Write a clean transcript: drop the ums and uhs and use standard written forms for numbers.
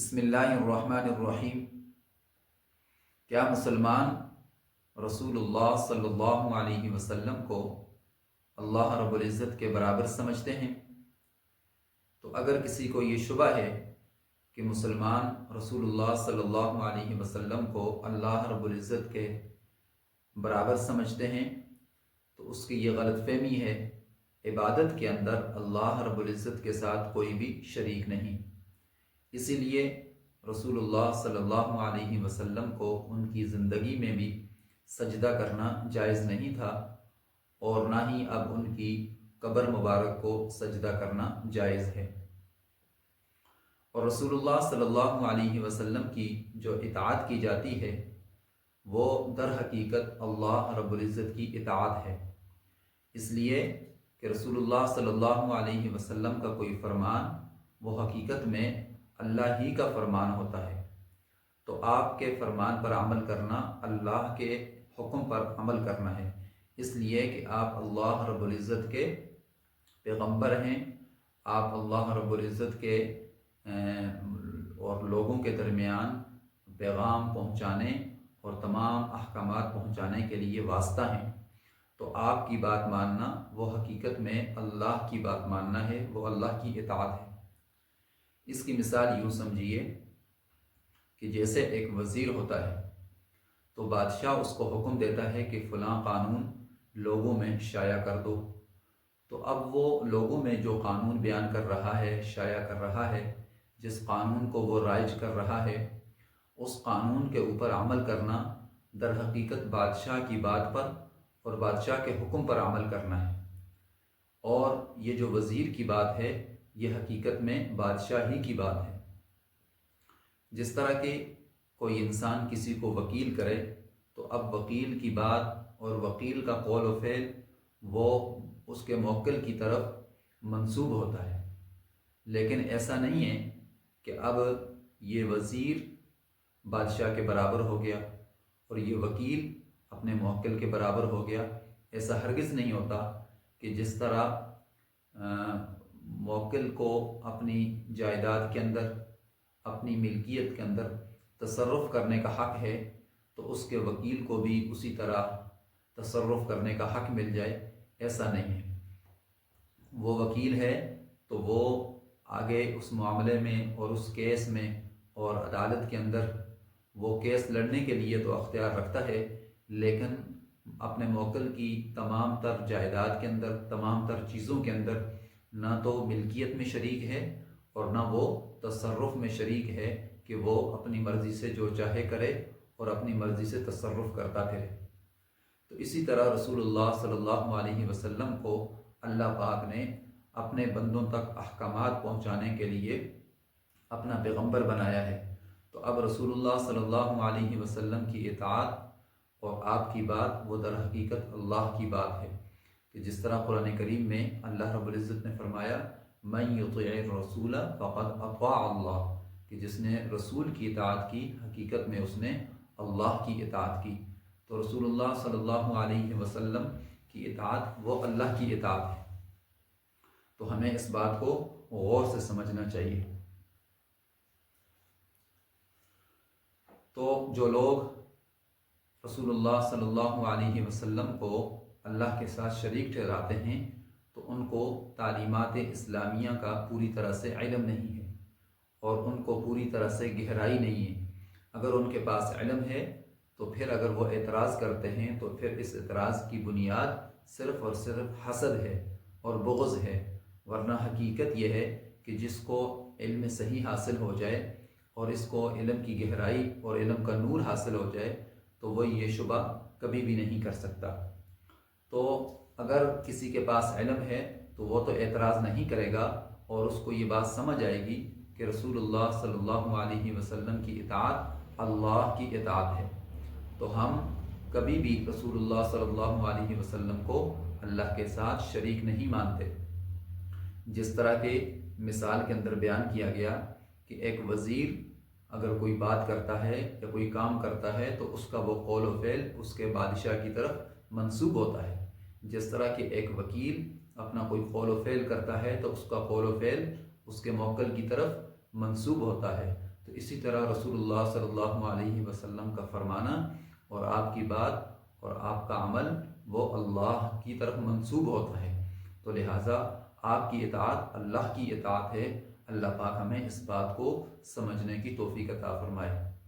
بسم اللہ الرحمن الرحیم۔ کیا مسلمان رسول اللہ صلی اللہ علیہ وسلم کو اللہ رب العزت کے برابر سمجھتے ہیں؟ تو اگر کسی کو یہ شبہ ہے کہ مسلمان رسول اللہ صلی اللہ علیہ وسلم کو اللہ رب العزت کے برابر سمجھتے ہیں تو اس کی یہ غلط فہمی ہے۔ عبادت کے اندر اللہ رب العزت کے ساتھ کوئی بھی شریک نہیں، اسی لیے رسول اللہ صلی اللہ علیہ وسلم کو ان کی زندگی میں بھی سجدہ کرنا جائز نہیں تھا، اور نہ ہی اب ان کی قبر مبارک کو سجدہ کرنا جائز ہے۔ اور رسول اللہ صلی اللہ علیہ وسلم کی جو اطاعت کی جاتی ہے وہ در حقیقت اللہ رب العزت کی اطاعت ہے، اس لیے کہ رسول اللہ صلی اللہ علیہ وسلم کا کوئی فرمان وہ حقیقت میں اللہ ہی کا فرمان ہوتا ہے، تو آپ کے فرمان پر عمل کرنا اللہ کے حکم پر عمل کرنا ہے، اس لیے کہ آپ اللہ رب العزت کے پیغمبر ہیں، آپ اللہ رب العزت کے اور لوگوں کے درمیان پیغام پہنچانے اور تمام احکامات پہنچانے کے لیے واسطہ ہیں، تو آپ کی بات ماننا وہ حقیقت میں اللہ کی بات ماننا ہے، وہ اللہ کی اطاعت ہے۔ اس کی مثال یوں سمجھیے کہ جیسے ایک وزیر ہوتا ہے تو بادشاہ اس کو حکم دیتا ہے کہ فلاں قانون لوگوں میں شائع کر دو، تو اب وہ لوگوں میں جو قانون بیان کر رہا ہے، شائع کر رہا ہے، جس قانون کو وہ رائج کر رہا ہے، اس قانون کے اوپر عمل کرنا در حقیقت بادشاہ کی بات پر اور بادشاہ کے حکم پر عمل کرنا ہے، اور یہ جو وزیر کی بات ہے یہ حقیقت میں بادشاہ ہی کی بات ہے۔ جس طرح کہ کوئی انسان کسی کو وکیل کرے تو اب وکیل کی بات اور وکیل کا قول و فعل وہ اس کے موکل کی طرف منسوب ہوتا ہے، لیکن ایسا نہیں ہے کہ اب یہ وزیر بادشاہ کے برابر ہو گیا اور یہ وکیل اپنے موکل کے برابر ہو گیا۔ ایسا ہرگز نہیں ہوتا کہ جس طرح موکل کو اپنی جائیداد کے اندر، اپنی ملکیت کے اندر تصرف کرنے کا حق ہے تو اس کے وکیل کو بھی اسی طرح تصرف کرنے کا حق مل جائے، ایسا نہیں ہے۔ وہ وکیل ہے تو وہ آگے اس معاملے میں اور اس کیس میں اور عدالت کے اندر وہ کیس لڑنے کے لیے تو اختیار رکھتا ہے، لیکن اپنے موکل کی تمام تر جائیداد کے اندر، تمام تر چیزوں کے اندر نہ تو ملکیت میں شریک ہے اور نہ وہ تصرف میں شریک ہے کہ وہ اپنی مرضی سے جو چاہے کرے اور اپنی مرضی سے تصرف کرتا پھرے۔ تو اسی طرح رسول اللہ صلی اللہ علیہ وسلم کو اللہ پاک نے اپنے بندوں تک احکامات پہنچانے کے لیے اپنا پیغمبر بنایا ہے، تو اب رسول اللہ صلی اللہ علیہ وسلم کی اطاعت اور آپ کی بات وہ در حقیقت اللہ کی بات ہے، کہ جس طرح قرآن کریم میں اللہ رب العزت نے فرمایا من یطیع الرسول فقد اطاع اللہ، کہ جس نے رسول کی اطاعت کی حقیقت میں اس نے اللہ کی اطاعت کی۔ تو رسول اللہ صلی اللہ علیہ وسلم کی اطاعت وہ اللہ کی اطاعت ہے، تو ہمیں اس بات کو غور سے سمجھنا چاہیے۔ تو جو لوگ رسول اللہ صلی اللہ علیہ وسلم کو اللہ کے ساتھ شریک ٹھہراتے ہیں تو ان کو تعلیمات اسلامیہ کا پوری طرح سے علم نہیں ہے اور ان کو پوری طرح سے گہرائی نہیں ہے۔ اگر ان کے پاس علم ہے تو پھر اگر وہ اعتراض کرتے ہیں تو پھر اس اعتراض کی بنیاد صرف اور صرف حسد ہے اور بغض ہے، ورنہ حقیقت یہ ہے کہ جس کو علم صحیح حاصل ہو جائے اور اس کو علم کی گہرائی اور علم کا نور حاصل ہو جائے تو وہ یہ شبہ کبھی بھی نہیں کر سکتا۔ تو اگر کسی کے پاس علم ہے تو وہ تو اعتراض نہیں کرے گا اور اس کو یہ بات سمجھ آئے گی کہ رسول اللہ صلی اللہ علیہ وسلم کی اطاعت اللہ کی اطاعت ہے، تو ہم کبھی بھی رسول اللہ صلی اللہ علیہ وسلم کو اللہ کے ساتھ شریک نہیں مانتے۔ جس طرح کہ مثال کے اندر بیان کیا گیا کہ ایک وزیر اگر کوئی بات کرتا ہے یا کوئی کام کرتا ہے تو اس کا وہ قول و فعل اس کے بادشاہ کی طرف منسوب ہوتا ہے، جس طرح کہ ایک وکیل اپنا کوئی قول و فعل کرتا ہے تو اس کا قول و فعل اس کے موکل کی طرف منسوب ہوتا ہے۔ تو تو اسی طرح رسول اللہ صلی اللہ علیہ وسلم کا فرمانا اور آپ کی بات اور آپ کا عمل وہ اللہ کی طرف منسوب ہوتا ہے، تو لہٰذا آپ کی اطاعت اللہ کی اطاعت ہے۔ اللہ پاک ہمیں اس بات کو سمجھنے کی توفیق عطا فرمائے۔